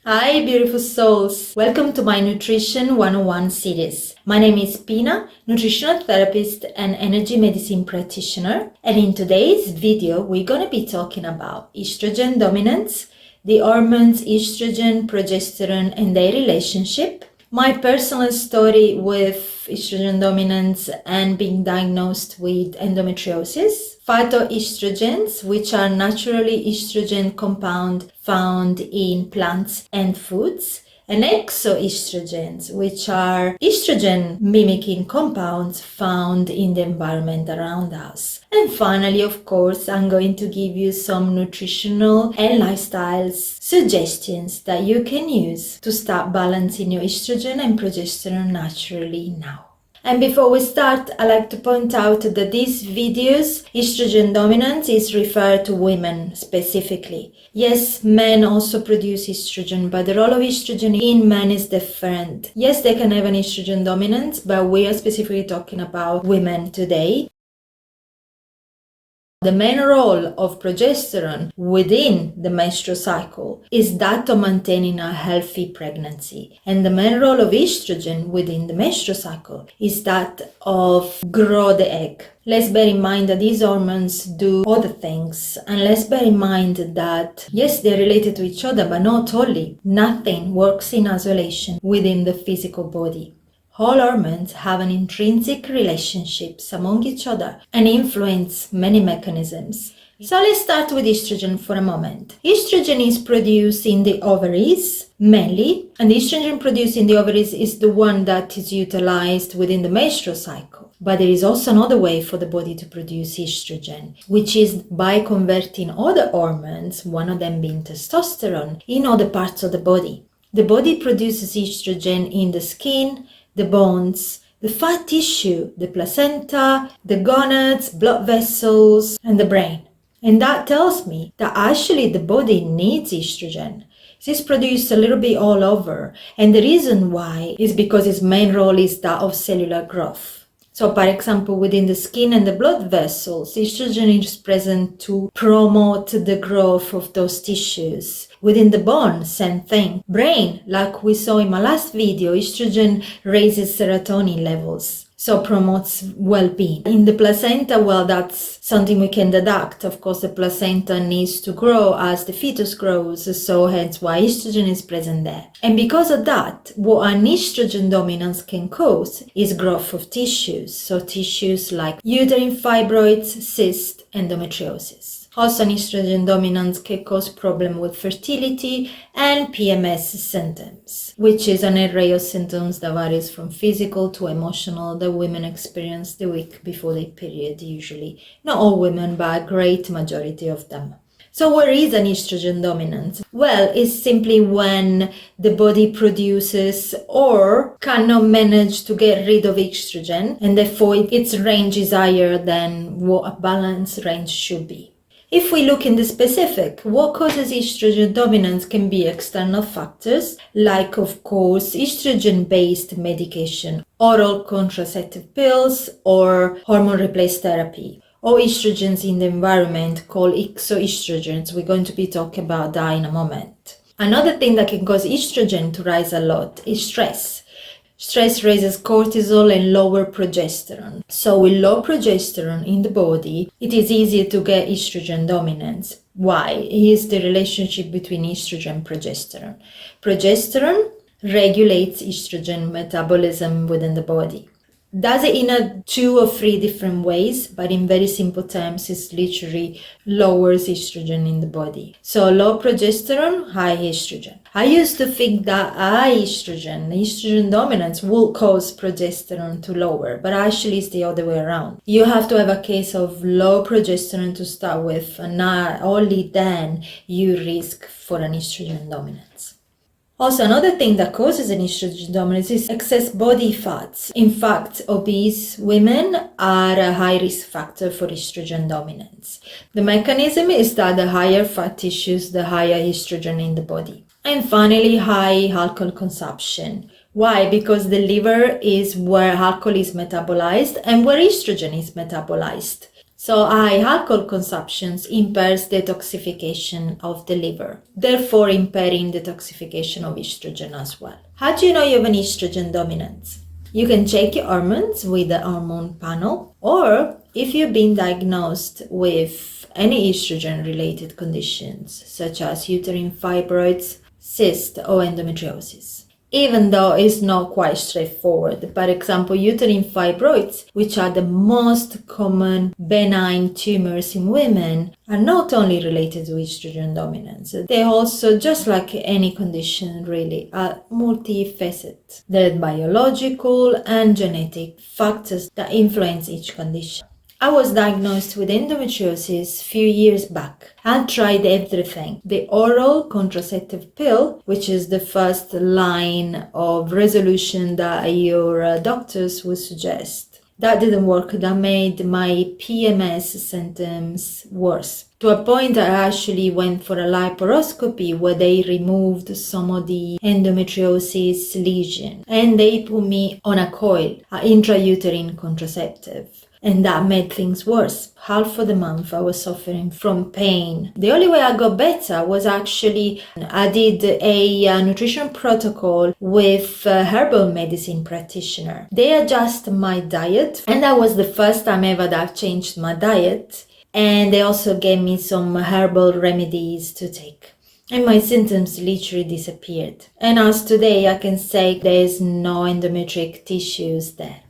Hi, beautiful souls. Welcome to my Nutrition 101 series. My name is Pina, nutritional therapist and energy medicine practitioner. And in today's video, we're going to be talking about estrogen dominance, the hormones estrogen, progesterone, and their relationship, my personal story with estrogen dominance and being diagnosed with endometriosis, phytoestrogens, which are naturally estrogen compound found in plants and foods, and exoestrogens, which are estrogen mimicking compounds found in the environment around us. And finally, of course, I'm going to give you some nutritional and lifestyle suggestions that you can use to start balancing your estrogen and progesterone naturally now. And before we start, I like to point out that these videos, estrogen dominance is referred to women specifically. Yes, men also produce estrogen, but the role of estrogen in men is different. Yes, they can have an estrogen dominance, but we are specifically talking about women today. The main role of progesterone within the menstrual cycle is that of maintaining a healthy pregnancy. And the main role of estrogen within the menstrual cycle is that of grow the egg. Let's bear in mind that these hormones do other things. And let's bear in mind that, yes, they're related to each other, but not only. Nothing works in isolation within the physical body. All hormones have an intrinsic relationships among each other and influence many mechanisms. So let's start with estrogen for a moment. Estrogen is produced in the ovaries mainly, and the estrogen produced in the ovaries is the one that is utilized within the menstrual cycle. But there is also another way for the body to produce estrogen, which is by converting other hormones, one of them being testosterone, in other parts of the body. The body produces estrogen in the skin, the bones, the fat tissue, the placenta, the gonads, blood vessels, and the brain. And that tells me that actually the body needs estrogen. It's produced a little bit all over. And the reason why is because its main role is that of cellular growth. So, for example, within the skin and the blood vessels, estrogen is present to promote the growth of those tissues. Within the bone, same thing. Brain, like we saw in my last video, estrogen raises serotonin levels, so promotes well-being. In the placenta, well, that's something we can deduct. Of course, the placenta needs to grow as the fetus grows, so hence why estrogen is present there. And because of that, what an estrogen dominance can cause is growth of tissues. So tissues like uterine fibroids, cysts, endometriosis. Also, an estrogen dominance can cause problems with fertility and PMS symptoms, which is an array of symptoms that varies from physical to emotional that women experience the week before their period usually. Not all women, but a great majority of them. So what is an estrogen dominance? Well, it's simply when the body produces or cannot manage to get rid of estrogen, and therefore its range is higher than what a balanced range should be. If we look in the specific, what causes estrogen dominance can be external factors, like of course estrogen-based medication, oral contraceptive pills, or hormone replace therapy, or estrogens in the environment called exoestrogens. We're going to be talking about that in a moment. Another thing that can cause estrogen to rise a lot is stress. Stress raises cortisol and lower progesterone. So with low progesterone in the body, it is easier to get estrogen dominance. Why? Here's the relationship between estrogen and progesterone. Progesterone regulates estrogen metabolism within the body. Does it in 2 or 3 different ways, but in very simple terms, it literally lowers estrogen in the body. So low progesterone, high estrogen. I used to think that high estrogen dominance will cause progesterone to lower, but actually it's the other way around. You have to have a case of low progesterone to start with, and only then you risk for an estrogen dominance. Also, another thing that causes an estrogen dominance is excess body fats. In fact, obese women are a high risk factor for estrogen dominance. The mechanism is that the higher fat tissues, the higher estrogen in the body. And finally, high alcohol consumption. Why? Because the liver is where alcohol is metabolized and where estrogen is metabolized. So high alcohol consumption impairs detoxification of the liver, therefore impairing detoxification of estrogen as well. How do you know you have an estrogen dominance? You can check your hormones with the hormone panel, or if you've been diagnosed with any estrogen-related conditions, such as uterine fibroids, cyst, or endometriosis. Even though it's not quite straightforward. For example, uterine fibroids, which are the most common benign tumors in women, are not only related to estrogen dominance. They also, just like any condition really, are multifaceted. There are biological and genetic factors that influence each condition. I was diagnosed with endometriosis a few years back. I tried everything. The oral contraceptive pill, which is the first line of resolution that your doctors would suggest. That didn't work. That made my PMS symptoms worse. To a point I actually went for a laparoscopy where they removed some of the endometriosis lesion. And they put me on a coil, an intrauterine contraceptive. And that made things worse. Half of the month I was suffering from pain. The only way I got better was actually I did a nutrition protocol with a herbal medicine practitioner. They adjusted my diet, and that was the first time ever that I've changed my diet. And they also gave me some herbal remedies to take. And my symptoms literally disappeared. And as today I can say there's no endometric tissues there.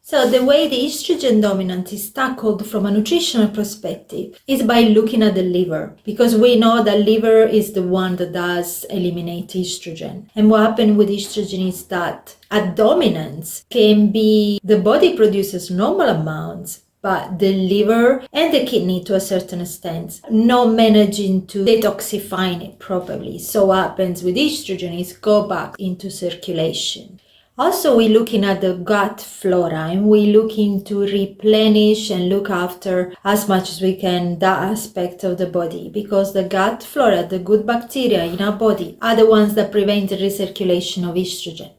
So the way the estrogen dominant is tackled from a nutritional perspective is by looking at the liver, because we know that liver is the one that does eliminate estrogen. And what happens with estrogen is that a dominance can be the body produces normal amounts, but the liver and the kidney to a certain extent not managing to detoxify it properly. So what happens with estrogen is go back into circulation. Also, we're looking at the gut flora, and we're looking to replenish and look after as much as we can that aspect of the body, because the gut flora, the good bacteria in our body, are the ones that prevent the recirculation of estrogen.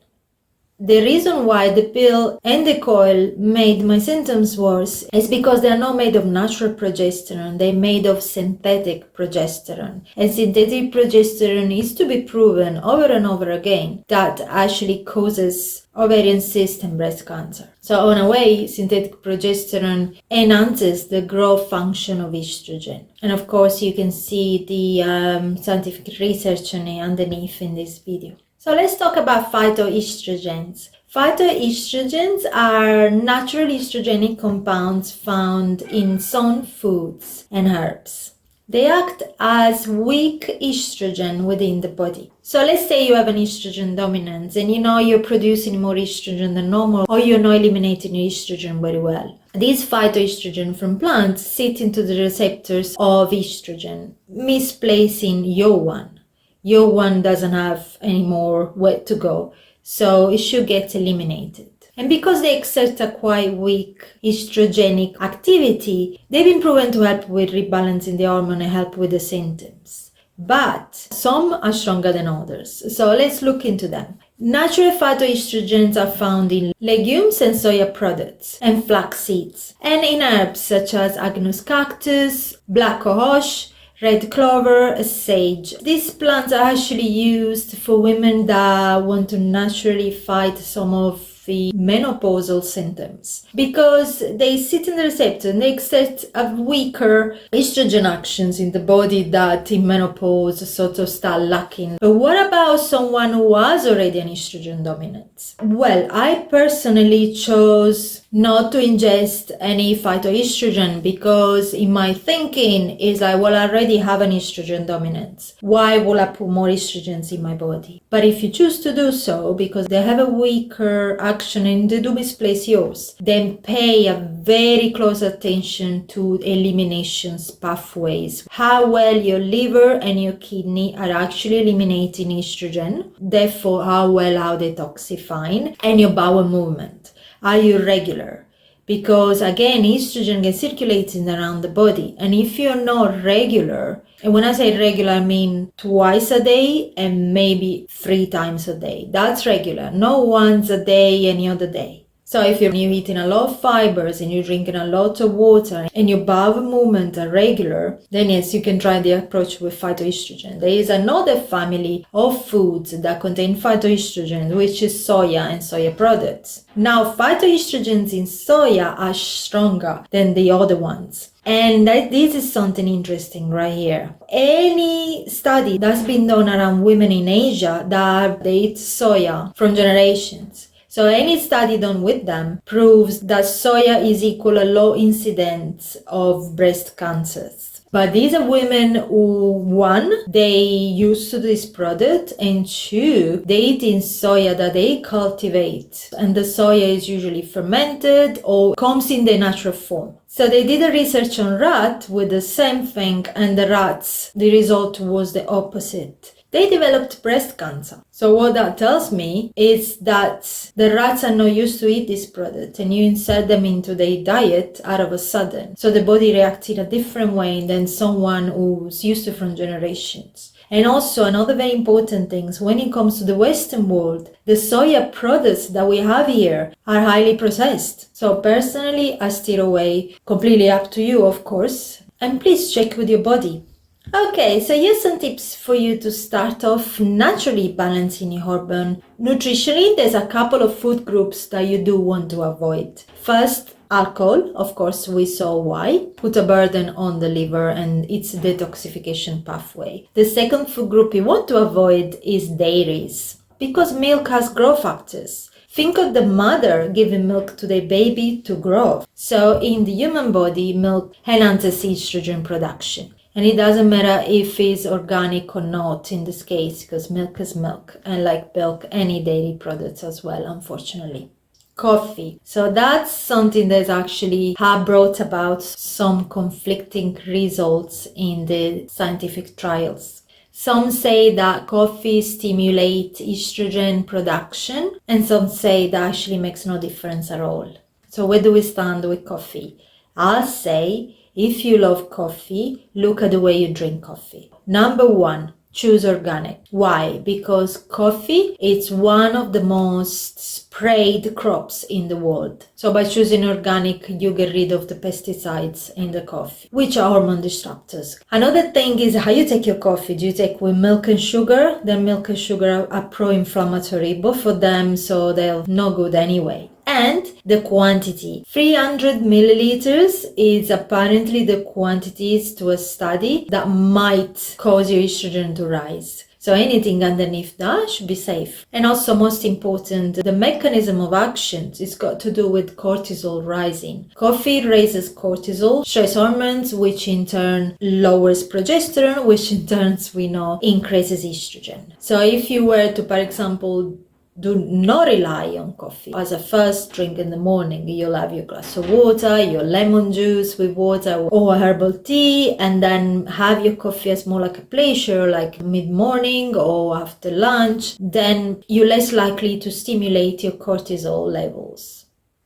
The reason why the pill and the coil made my symptoms worse is because they are not made of natural progesterone, they're made of synthetic progesterone. And synthetic progesterone is to be proven over and over again that actually causes ovarian cyst and breast cancer. So in a way, synthetic progesterone enhances the growth function of estrogen. And of course, you can see the scientific research on it underneath in this video. So let's talk about phytoestrogens. Phytoestrogens are natural estrogenic compounds found in some foods and herbs. They act as weak estrogen within the body. So let's say you have an estrogen dominance and you know you're producing more estrogen than normal, or you're not eliminating your estrogen very well. These phytoestrogen from plants sit into the receptors of estrogen, misplacing your one. Your one doesn't have any more where to go, so it should get eliminated. And because they exert a quite weak estrogenic activity, they've been proven to help with rebalancing the hormone and help with the symptoms. But some are stronger than others, so let's look into them. Natural phytoestrogens are found in legumes and soya products, and flax seeds, and in herbs such as Agnus cactus, black cohosh, red clover, sage. These plants are actually used for women that want to naturally fight some of the menopausal symptoms, because they sit in the receptor and they exert a weaker estrogen actions in the body that in menopause sort of start lacking. But what about someone who has already an estrogen dominance? Well, I personally chose not to ingest any phytoestrogen because in my thinking is I will already have an estrogen dominance. Why will I put more estrogens in my body? But if you choose to do so because they have a weaker action and they do misplace yours, then pay a very close attention to eliminations pathways. How well your liver and your kidney are actually eliminating estrogen, therefore how well are they detoxifying, and your bowel movement. Are you regular? Because again, estrogen gets circulating around the body. And if you're not regular, and when I say regular, I mean twice a day and maybe 3 times a day. That's regular, not once a day, any other day. So if you're eating a lot of fibers and you're drinking a lot of water and your bowel movements are regular, then yes, you can try the approach with phytoestrogen. There is another family of foods that contain phytoestrogen, which is soya and soya products. Now, phytoestrogens in soya are stronger than the other ones. And this is something interesting right here. Any study that's been done around women in Asia that they eat soya from generations, so any study done with them proves that soya is equal a low incidence of breast cancers. But these are women who, one, they used to this product, and two, they eat in soya that they cultivate. And the soya is usually fermented or comes in their natural form. So they did a research on rats with the same thing, and the rats, the result was the opposite. They developed breast cancer. So what that tells me is that the rats are not used to eat this product, and you insert them into their diet out of a sudden. So the body reacts in a different way than someone who's used to from generations. And also another very important thing, when it comes to the Western world, the soya products that we have here are highly processed. So personally, I steer away, completely up to you, of course. And please check with your body. Okay, so here's some tips for you to start off naturally balancing your hormone. Nutritionally, there's a couple of food groups that you do want to avoid. First, alcohol. Of course, we saw why. Put a burden on the liver and its detoxification pathway. The second food group you want to avoid is dairies, because milk has growth factors. Think of the mother giving milk to their baby to grow. So in the human body, milk enhances estrogen production. And it doesn't matter if it's organic or not in this case, because milk is milk, and like milk, any dairy products as well, unfortunately. Coffee. So that's something that actually have brought about some conflicting results in the scientific trials. Some say that coffee stimulates estrogen production, and some say that actually makes no difference at all. So where do we stand with coffee? I'll say, if you love coffee, look at the way you drink coffee. Number one, choose organic. Why? Because coffee is one of the most sprayed crops in the world. So by choosing organic, you get rid of the pesticides in the coffee, which are hormone disruptors. Another thing is how you take your coffee. Do you take with milk and sugar? Then milk and sugar are pro-inflammatory, both of them, so they're no good anyway. And the quantity. 300 milliliters is apparently the quantities to a study that might cause your estrogen to rise. So anything underneath that should be safe. And also, most important, the mechanism of action is got to do with cortisol rising. Coffee raises cortisol, stress hormones, which in turn lowers progesterone, which in turn, we know, increases estrogen. So if you were to, for example, do not rely on coffee as a first drink in the morning. You'll have your glass of water, your lemon juice with water, or herbal tea, and then have your coffee as more like a pleasure, like mid-morning or after lunch. Then you're less likely to stimulate your cortisol levels.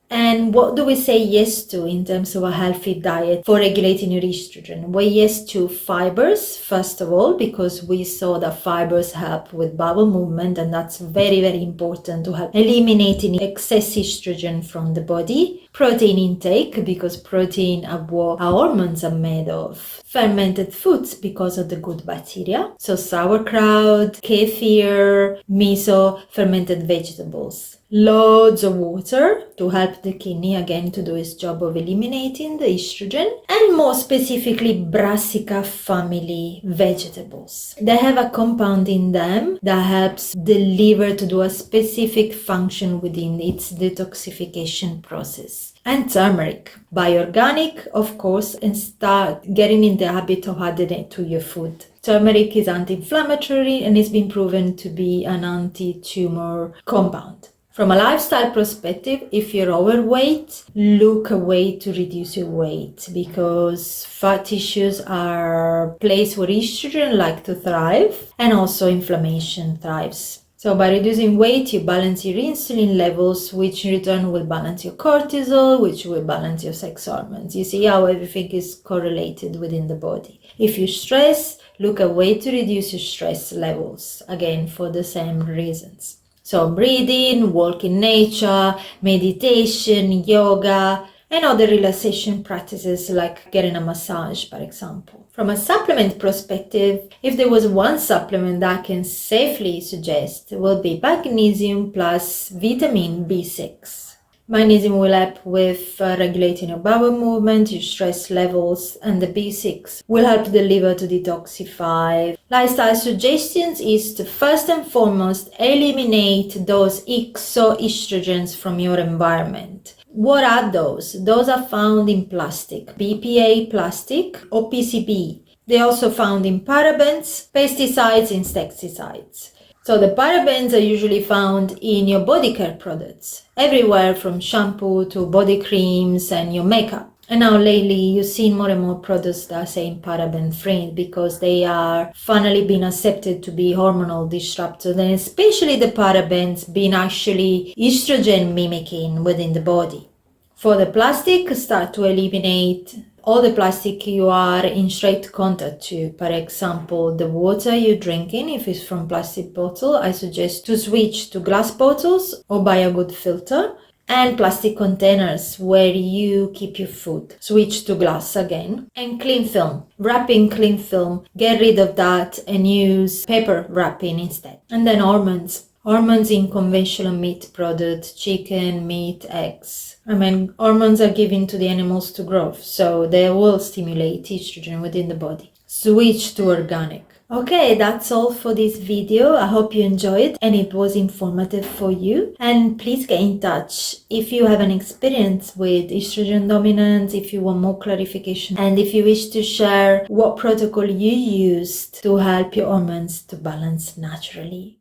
And what do we say yes to in terms of a healthy diet for regulating your estrogen? Well, yes to fibers, first of all, because we saw that fibers help with bowel movement, and that's very, very important to help eliminating excess estrogen from the body. Protein intake, because protein are what our hormones are made of. Fermented foods, because of the good bacteria. So sauerkraut, kefir, miso, fermented vegetables. Loads of water to help the kidney again to do its job of eliminating the estrogen, and more specifically brassica family vegetables. They have a compound in them that helps the liver to do a specific function within its detoxification process. And turmeric, buy organic, of course, and start getting in the habit of adding it to your food. Turmeric is anti-inflammatory and it's been proven to be an anti-tumor compound. From a lifestyle perspective, if you're overweight, look a way to reduce your weight, because fat tissues are a place where estrogen like to thrive, and also inflammation thrives. So by reducing weight, you balance your insulin levels, which in return will balance your cortisol, which will balance your sex hormones. You see how everything is correlated within the body. If you stress, look a way to reduce your stress levels, again, for the same reasons. So breathing, walk in nature, meditation, yoga, and other relaxation practices like getting a massage, for example. From a supplement perspective, if there was one supplement that I can safely suggest, it will be magnesium plus vitamin B6. Magnesium will help with regulating your bowel movement, your stress levels, and the B6 will help the liver to detoxify. Lifestyle suggestions is to first and foremost eliminate those exoestrogens from your environment. What are those? Those are found in plastic, BPA plastic or PCB. They're also found in parabens, pesticides, insecticides. So the parabens are usually found in your body care products, everywhere from shampoo to body creams and your makeup. And now lately you've seen more and more products that are saying paraben free because they are finally being accepted to be hormonal disruptors, and especially the parabens being actually estrogen mimicking within the body. For the plastic, start to eliminate all the plastic you are in straight contact to. For example, the water you're drinking, if it's from plastic bottle, I suggest to switch to glass bottles or buy a good filter. And plastic containers where you keep your food, switch to glass again. And cling film, wrapping cling film, get rid of that and use paper wrapping instead. And then hormones. Hormones in conventional meat products, chicken, meat, eggs. Hormones are given to the animals to grow, so they will stimulate estrogen within the body. Switch to organic. Okay, that's all for this video. I hope you enjoyed and it was informative for you. And please get in touch if you have an experience with estrogen dominance, if you want more clarification, and if you wish to share what protocol you used to help your hormones to balance naturally.